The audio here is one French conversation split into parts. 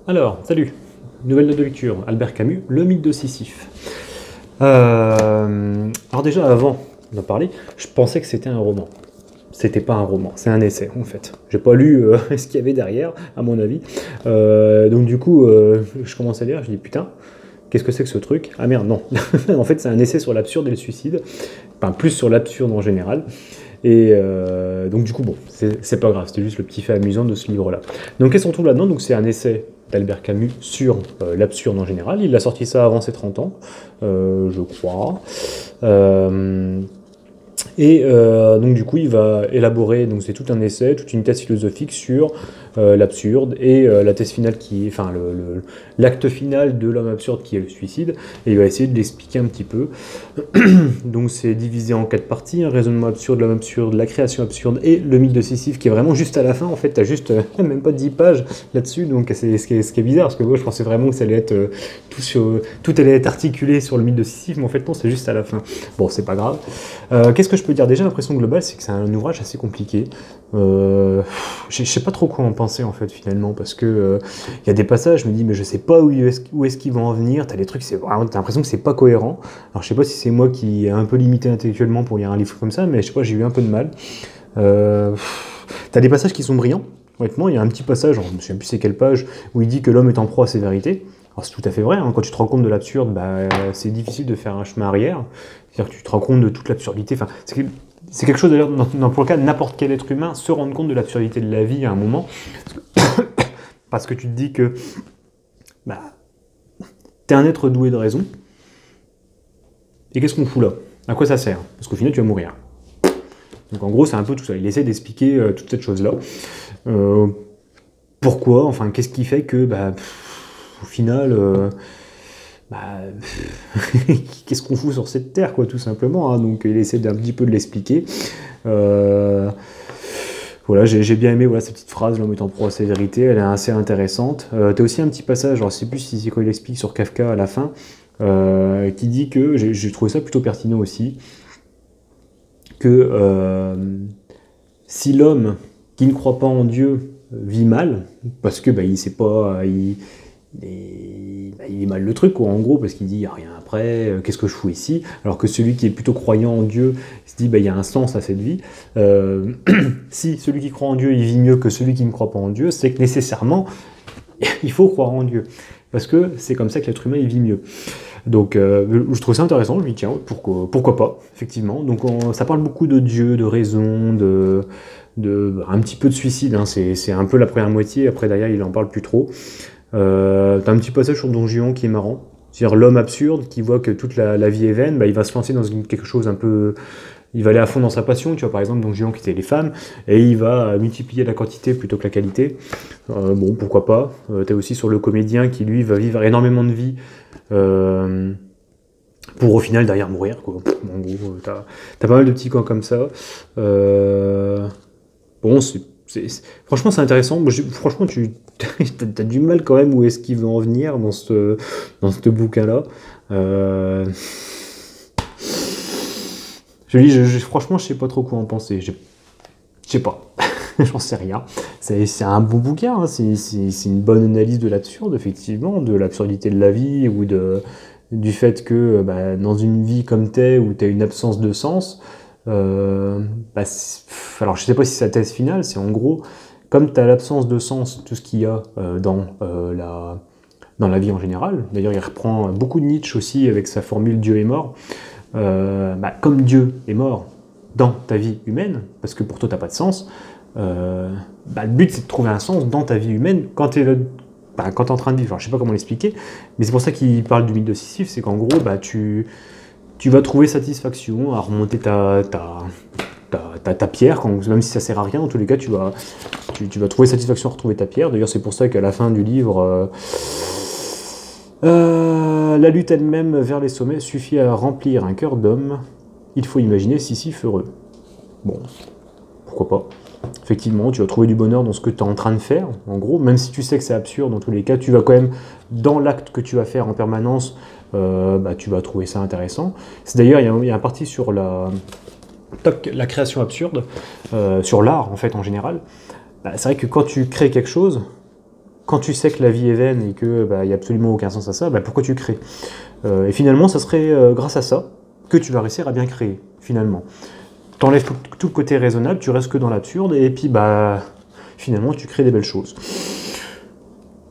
Alors, salut. Nouvelle note de lecture, Albert Camus, Le mythe de Sisyphe. Alors déjà, avant d'en parler, je pensais que c'était un roman. C'était pas un roman, c'est un essai en fait. J'ai pas lu ce qu'il y avait derrière, à mon avis. Donc du coup, je commence à lire, je dis putain, qu'est-ce que c'est que ce truc? Ah merde, non. En fait, c'est un essai sur l'absurde et le suicide. Enfin, plus sur l'absurde en général. Et donc du coup, bon, c'est pas grave, c'était juste le petit fait amusant de ce livre-là. Donc qu'est-ce qu'on trouve là-dedans? Donc c'est un essai d'Albert Camus sur l'absurde en général. Il a sorti ça avant ses 30 ans, je crois. Donc du coup, il va élaborer, donc c'est tout un essai, toute une thèse philosophique sur l'absurde et la thèse finale enfin l'acte final de l'homme absurde qui est le suicide. Et il va essayer de l'expliquer un petit peu. Donc c'est divisé en 4 parties, un raisonnement absurde, l'homme absurde, la création absurde et le mythe de Sisyphe qui est vraiment juste à la fin. En fait, t'as juste même pas 10 pages là-dessus, donc c'est ce qui est bizarre parce que moi je pensais vraiment que ça allait être tout allait être articulé sur le mythe de Sisyphe, mais en fait non, c'est juste à la fin. Bon, c'est pas grave. Qu'est-ce que je peux dire? Déjà, l'impression globale, c'est que c'est un ouvrage assez compliqué. Je sais pas trop quoi en penser en fait finalement, parce que y a des passages, je me dis mais je sais pas où est-ce qu'ils vont en venir. T'as des trucs, t'as l'impression que c'est pas cohérent. Alors je sais pas si c'est moi qui est un peu limité intellectuellement pour lire un livre comme ça, mais je sais pas, j'ai eu un peu de mal. T'as des passages qui sont brillants. Honnêtement, il y a un petit passage, je ne sais plus c'est quelle page, où il dit que l'homme est en proie à ses vérités. Alors c'est tout à fait vrai, hein. Quand tu te rends compte de l'absurde, c'est difficile de faire un chemin arrière. C'est-à-dire que tu te rends compte de toute l'absurdité. Enfin, c'est quelque chose d'ailleurs pour lequel n'importe quel être humain se rend compte de l'absurdité de la vie à un moment. Parce que tu te dis que t'es un être doué de raison. Et qu'est-ce qu'on fout là? À quoi ça sert? Parce qu'au final, tu vas mourir. Donc en gros, c'est un peu tout ça. Il essaie d'expliquer toute cette chose-là. Pourquoi? Enfin, qu'est-ce qui fait que, au final, qu'est-ce qu'on fout sur cette terre, quoi, tout simplement, hein. Donc il essaie d'un petit peu de l'expliquer. Voilà, j'ai bien aimé cette petite phrase, l'homme est en proie à ses vérités, elle est assez intéressante. T'as aussi un petit passage, alors je sais plus si c'est quand il explique sur Kafka à la fin, qui dit que, j'ai trouvé ça plutôt pertinent aussi, que si l'homme qui ne croit pas en Dieu vit mal, parce que il sait pas, il est mal le truc, quoi, en gros, parce qu'il dit il n'y a rien après, qu'est-ce que je fous ici? Alors que celui qui est plutôt croyant en Dieu se dit il y a un sens à cette vie. Si celui qui croit en Dieu il vit mieux que celui qui ne croit pas en Dieu, c'est que nécessairement il faut croire en Dieu, parce que c'est comme ça que l'être humain il vit mieux. Donc je trouve ça intéressant, je me dis tiens, pourquoi pas, effectivement. Donc ça parle beaucoup de Dieu, de raison, un petit peu de suicide, hein. C'est un peu la première moitié, après derrière il en parle plus trop. T'as un petit passage sur Don Juan qui est marrant, c'est-à-dire l'homme absurde qui voit que toute la vie est vaine, il va se lancer dans quelque chose un peu... Il va aller à fond dans sa passion, tu vois, par exemple Don Juan qui était les femmes, et il va multiplier la quantité plutôt que la qualité. Bon, pourquoi pas. T'as aussi sur le comédien qui lui va vivre énormément de vie pour au final derrière mourir, quoi. En gros, t'as pas mal de petits camps comme ça. Bon, franchement, c'est intéressant. Franchement, t'as du mal quand même où est-ce qu'il veut en venir dans ce bouquin-là. Franchement, je sais pas trop quoi en penser. Je sais pas. J'en sais rien. C'est un bon bouquin, hein. C'est une bonne analyse de l'absurde, effectivement, de l'absurdité de la vie ou du fait que dans une vie comme t'es, où t'as une absence de sens, alors je sais pas si c'est sa thèse finale, c'est en gros, comme tu as l'absence de sens, tout ce qu'il y a dans la vie en général, d'ailleurs il reprend beaucoup de Nietzsche aussi avec sa formule Dieu est mort, comme Dieu est mort dans ta vie humaine, parce que pour toi t'as pas de sens, le but c'est de trouver un sens dans ta vie humaine quand tu es en train de vivre. Alors, je sais pas comment l'expliquer, mais c'est pour ça qu'il parle du mythe de Sisyphe, c'est qu'en gros tu vas trouver satisfaction à remonter ta pierre, même si ça sert à rien, en tous les cas, tu vas trouver satisfaction à retrouver ta pierre. D'ailleurs, c'est pour ça qu'à la fin du livre, la lutte elle-même vers les sommets suffit à remplir un cœur d'homme. Il faut imaginer Sisyphe heureux. Bon, pourquoi pas. Effectivement, tu vas trouver du bonheur dans ce que tu es en train de faire, en gros, même si tu sais que c'est absurde, dans tous les cas, tu vas quand même, dans l'acte que tu vas faire en permanence, tu vas trouver ça intéressant. C'est d'ailleurs, il y a un parti sur la création absurde, sur l'art en fait en général. C'est vrai que quand tu crées quelque chose, quand tu sais que la vie est vaine et que il y a absolument aucun sens à ça, pourquoi tu crées? Et finalement, ça serait grâce à ça que tu vas réussir à bien créer, finalement. T'enlèves tout le côté raisonnable, tu restes que dans l'absurde, et puis finalement tu crées des belles choses.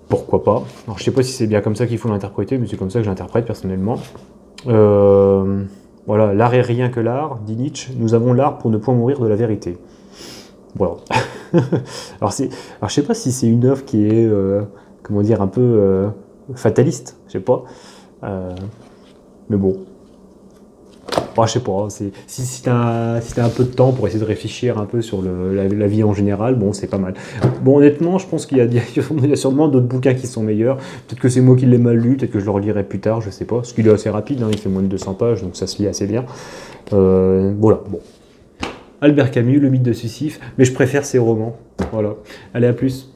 Pourquoi pas? Alors je sais pas si c'est bien comme ça qu'il faut l'interpréter, mais c'est comme ça que je l'interprète personnellement. Voilà, l'art est rien que l'art, dit Nietzsche, nous avons l'art pour ne point mourir de la vérité. Voilà. Alors je sais pas si c'est une œuvre qui est, comment dire, un peu fataliste, je sais pas. Mais bon. Je sais pas, si t'as un peu de temps pour essayer de réfléchir un peu sur la vie en général, bon, c'est pas mal. Bon, honnêtement, je pense qu'il y a sûrement d'autres bouquins qui sont meilleurs. Peut-être que c'est moi qui l'ai mal lu, peut-être que je le relirai plus tard, je sais pas. Parce qu'il est assez rapide, hein, il fait moins de 200 pages, donc ça se lit assez bien. Voilà, bon. Albert Camus, Le mythe de Sisyphe, mais je préfère ses romans. Voilà. Allez, à plus.